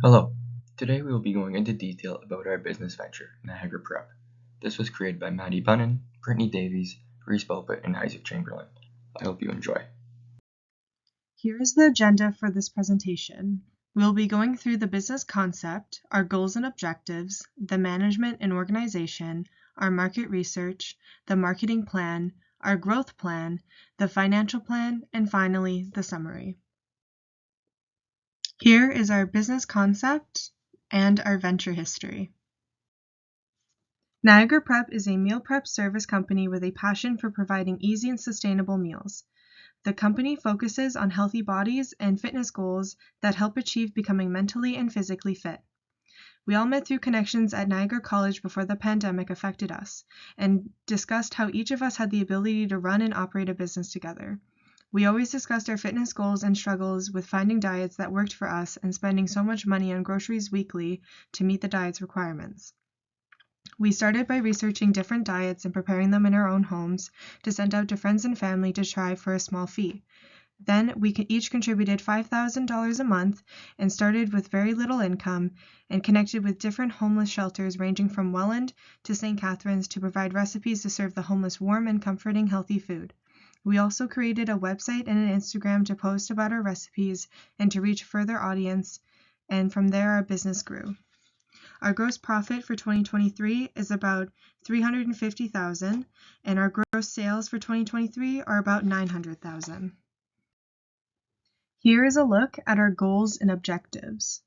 Hello. Today we will be going into detail about our business venture, Niagara Prep. This was created by Maddie Bunnan, Brittany Davies, Reese Bulpett, and Isaac Chamberlain. I hope you enjoy. Here is the agenda for this presentation. We'll be going through the business concept, our goals and objectives, the management and organization, our market research, the marketing plan, our growth plan, the financial plan, and finally, the summary. Here is our business concept and our venture history. Niagara Prep is a meal prep service company with a passion for providing easy and sustainable meals. The company focuses on healthy bodies and fitness goals that help achieve becoming mentally and physically fit. We all met through connections at Niagara College before the pandemic affected us, and discussed how each of us had the ability to run and operate a business together. We always discussed our fitness goals and struggles with finding diets that worked for us and spending so much money on groceries weekly to meet the diet's requirements. We started by researching different diets and preparing them in our own homes to send out to friends and family to try for a small fee. Then we each contributed $5,000 a month and started with very little income and connected with different homeless shelters ranging from Welland to St. Catharines to provide recipes to serve the homeless warm and comforting healthy food. We also created a website and an Instagram to post about our recipes and to reach further audience, and from there our business grew. Our gross profit for 2023 is about $350,000, and our gross sales for 2023 are about $900,000. Here is a look at our goals and objectives.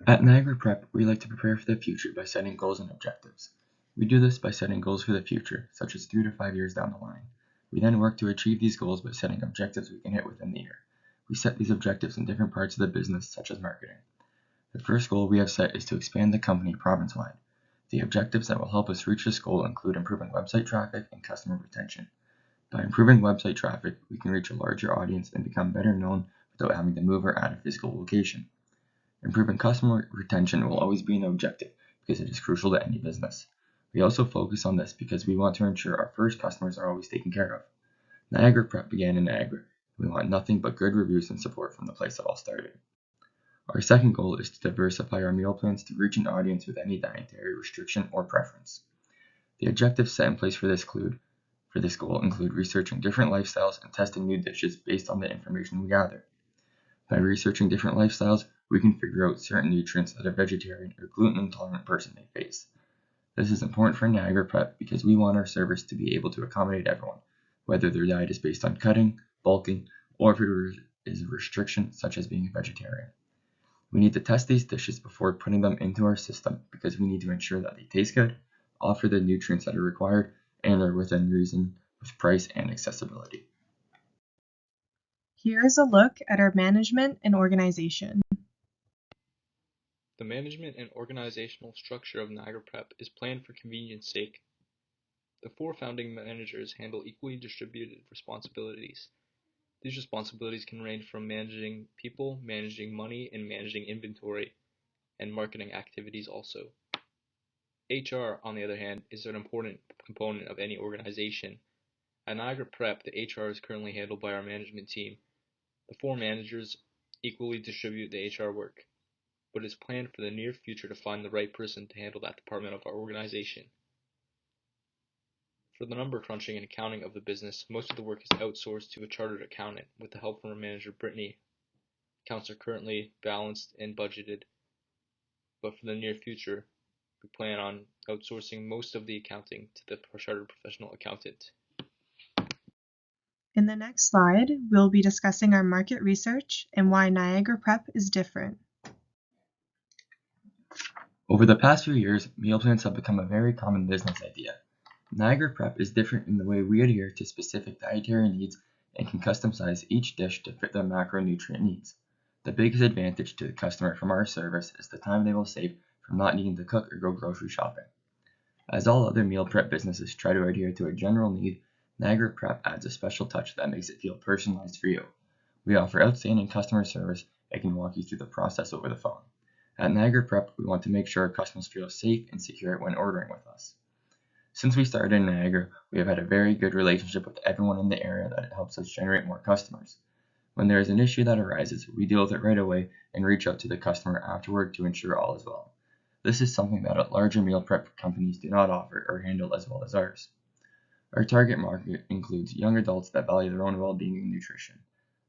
At Niagara Prep, we like to prepare for the future by setting goals and objectives. We do this by setting goals for the future, such as 3 to 5 years down the line. We then work to achieve these goals by setting objectives we can hit within the year. We set these objectives in different parts of the business, such as marketing. The first goal we have set is to expand the company province-wide. The objectives that will help us reach this goal include improving website traffic and customer retention. By improving website traffic, we can reach a larger audience and become better known without having to move or add a physical location. Improving customer retention will always be an objective because it is crucial to any business. We also focus on this because we want to ensure our first customers are always taken care of. Niagara Prep began in Niagara. We want nothing but good reviews and support from the place it all started. Our second goal is to diversify our meal plans to reach an audience with any dietary restriction or preference. The objectives set in place for this goal include researching different lifestyles and testing new dishes based on the information we gather. By researching different lifestyles, we can figure out certain nutrients that a vegetarian or gluten intolerant person may face. This is important for Niagara Prep because we want our service to be able to accommodate everyone, whether their diet is based on cutting, bulking, or if it is a restriction such as being a vegetarian. We need to test these dishes before putting them into our system because we need to ensure that they taste good, offer the nutrients that are required, and are within reason with price and accessibility. Here is a look at our management and organization. The management and organizational structure of Niagara Prep is planned for convenience sake. The 4 founding managers handle equally distributed responsibilities. These responsibilities can range from managing people, managing money, and managing inventory, and marketing activities also. HR, on the other hand, is an important component of any organization. At Niagara Prep, the HR is currently handled by our management team. The 4 managers equally distribute the HR work, but it is planned for the near future to find the right person to handle that department of our organization. For the number crunching and accounting of the business, most of the work is outsourced to a chartered accountant with the help from our manager Brittany. Accounts are currently balanced and budgeted, but for the near future, we plan on outsourcing most of the accounting to the chartered professional accountant. In the next slide, we'll be discussing our market research and why Niagara Prep is different. Over the past few years, meal plans have become a very common business idea. Niagara Prep is different in the way we adhere to specific dietary needs and can customize each dish to fit their macronutrient needs. The biggest advantage to the customer from our service is the time they will save from not needing to cook or go grocery shopping. As all other meal prep businesses try to adhere to a general need, Niagara Prep adds a special touch that makes it feel personalized for you. We offer outstanding customer service and can walk you through the process over the phone. At Niagara Prep, we want to make sure our customers feel safe and secure when ordering with us. Since we started in Niagara, we have had a very good relationship with everyone in the area that helps us generate more customers. When there is an issue that arises, we deal with it right away and reach out to the customer afterward to ensure all is well. This is something that larger meal prep companies do not offer or handle as well as ours. Our target market includes young adults that value their own well-being and nutrition.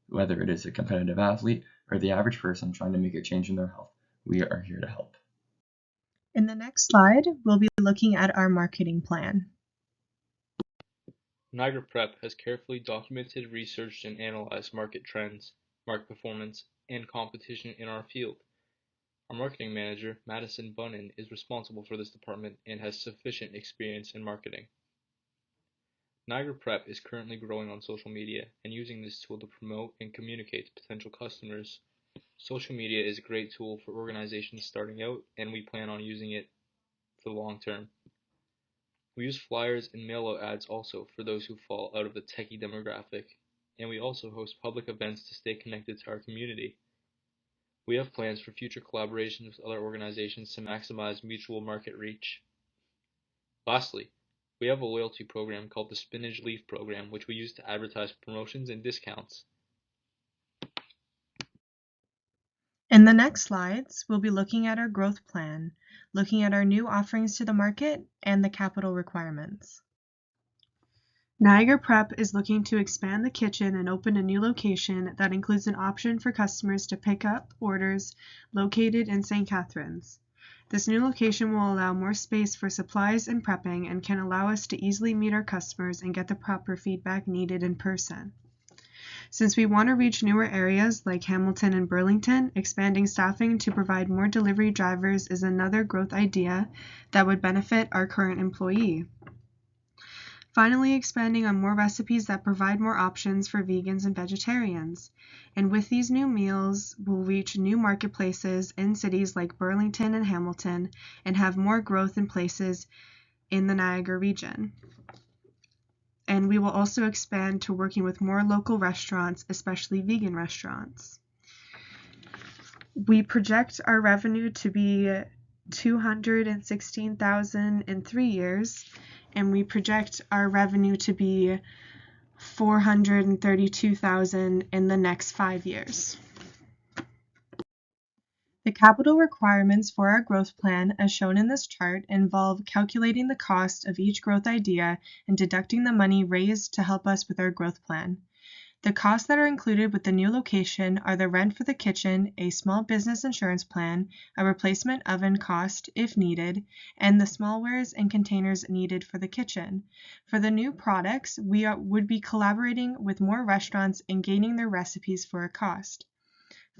Whether it is a competitive athlete or the average person trying to make a change in their health, we are here to help. In the next slide, we'll be looking at our marketing plan. Niagara Prep has carefully documented, researched, and analyzed market trends, market performance, and competition in our field. Our marketing manager, Madison Bunnan, is responsible for this department and has sufficient experience in marketing. Niagara Prep is currently growing on social media and using this tool to promote and communicate to potential customers. Social media is a great tool for organizations starting out, and we plan on using it for the long term. We use flyers and mail-out ads also for those who fall out of the techie demographic, and we also host public events to stay connected to our community. We have plans for future collaborations with other organizations to maximize mutual market reach. Lastly, we have a loyalty program called the Spinach Leaf Program, which we use to advertise promotions and discounts. In the next slides, we'll be looking at our growth plan, looking at our new offerings to the market, and the capital requirements. Niagara Prep is looking to expand the kitchen and open a new location that includes an option for customers to pick up orders located in St. Catharines. This new location will allow more space for supplies and prepping and can allow us to easily meet our customers and get the proper feedback needed in person. Since we want to reach newer areas like Hamilton and Burlington, expanding staffing to provide more delivery drivers is another growth idea that would benefit our current employee. Finally, expanding on more recipes that provide more options for vegans and vegetarians. And with these new meals, we'll reach new marketplaces in cities like Burlington and Hamilton and have more growth in places in the Niagara region. And we will also expand to working with more local restaurants, especially vegan restaurants. We project our revenue to be $216,000 in 3 years, and we project our revenue to be $432,000 in the next 5 years. The capital requirements for our growth plan, as shown in this chart, involve calculating the cost of each growth idea and deducting the money raised to help us with our growth plan. The costs that are included with the new location are the rent for the kitchen, a small business insurance plan, a replacement oven cost if needed, and the smallwares and containers needed for the kitchen. For the new products, we would be collaborating with more restaurants and gaining their recipes for a cost.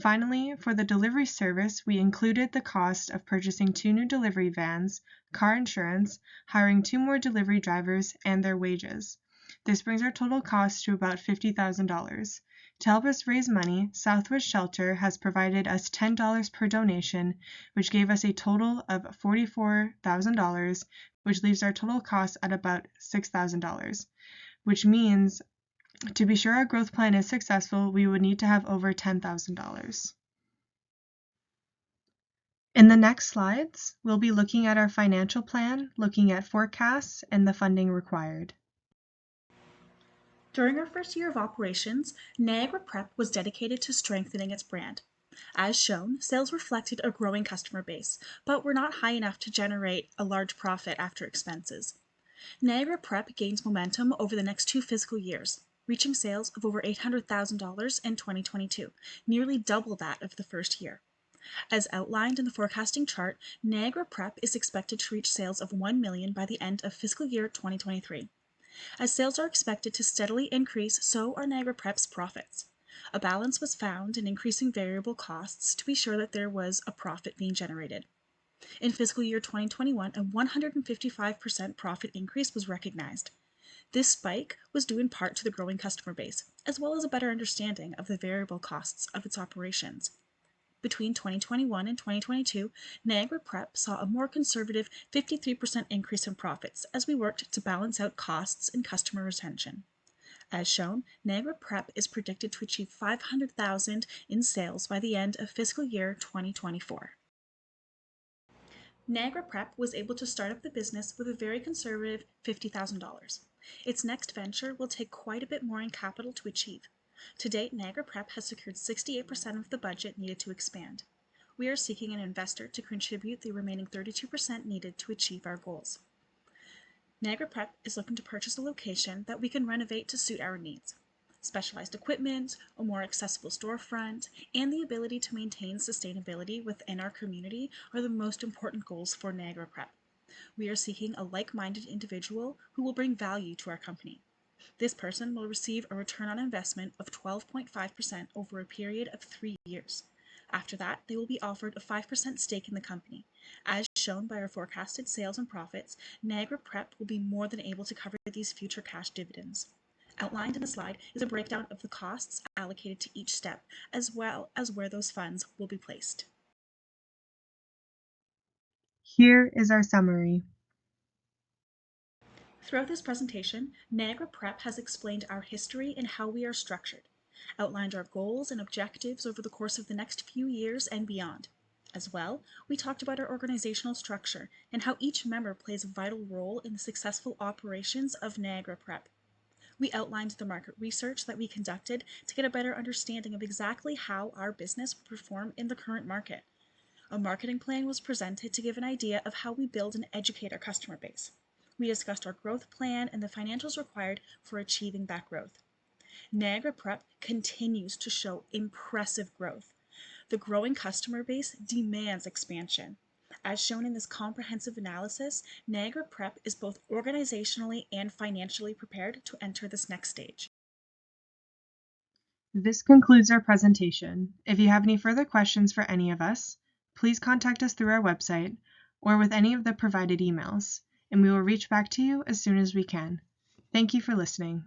Finally, for the delivery service, we included the cost of purchasing 2 new delivery vans, car insurance, hiring 2 more delivery drivers, and their wages. This brings our total cost to about $50,000. To help us raise money, Southwest Shelter has provided us $10 per donation, which gave us a total of $44,000, which leaves our total cost at about $6,000, which means to be sure our growth plan is successful, we would need to have over $10,000. In the next slides, we'll be looking at our financial plan, looking at forecasts, and the funding required. During our first year of operations, Niagara Prep was dedicated to strengthening its brand. As shown, sales reflected a growing customer base, but were not high enough to generate a large profit after expenses. Niagara Prep gains momentum over the next 2 fiscal years, reaching sales of over $800,000 in 2022, nearly double that of the first year. As outlined in the forecasting chart, Niagara Prep is expected to reach sales of $1 million by the end of fiscal year 2023. As sales are expected to steadily increase, so are Niagara Prep's profits. A balance was found in increasing variable costs to be sure that there was a profit being generated. In fiscal year 2021, a 155% profit increase was recognized. This spike was due in part to the growing customer base, as well as a better understanding of the variable costs of its operations. Between 2021 and 2022, Niagara Prep saw a more conservative 53% increase in profits as we worked to balance out costs and customer retention. As shown, Niagara Prep is predicted to achieve $500,000 in sales by the end of fiscal year 2024. Niagara Prep was able to start up the business with a very conservative $50,000. Its next venture will take quite a bit more in capital to achieve. To date, Niagara Prep has secured 68% of the budget needed to expand. We are seeking an investor to contribute the remaining 32% needed to achieve our goals. Niagara Prep is looking to purchase a location that we can renovate to suit our needs. Specialized equipment, a more accessible storefront, and the ability to maintain sustainability within our community are the most important goals for Niagara Prep. We are seeking a like-minded individual who will bring value to our company. This person will receive a return on investment of 12.5% over a period of 3 years. After that, they will be offered a 5% stake in the company. As shown by our forecasted sales and profits, Niagara Prep will be more than able to cover these future cash dividends. Outlined in the slide is a breakdown of the costs allocated to each step, as well as where those funds will be placed. Here is our summary. Throughout this presentation, Niagara Prep has explained our history and how we are structured, outlined our goals and objectives over the course of the next few years and beyond. As well, we talked about our organizational structure and how each member plays a vital role in the successful operations of Niagara Prep. We outlined the market research that we conducted to get a better understanding of exactly how our business would perform in the current market. A marketing plan was presented to give an idea of how we build and educate our customer base. We discussed our growth plan and the financials required for achieving that growth. Niagara Prep continues to show impressive growth. The growing customer base demands expansion. As shown in this comprehensive analysis, Niagara Prep is both organizationally and financially prepared to enter this next stage. This concludes our presentation. If you have any further questions for any of us, please contact us through our website or with any of the provided emails, and we will reach back to you as soon as we can. Thank you for listening.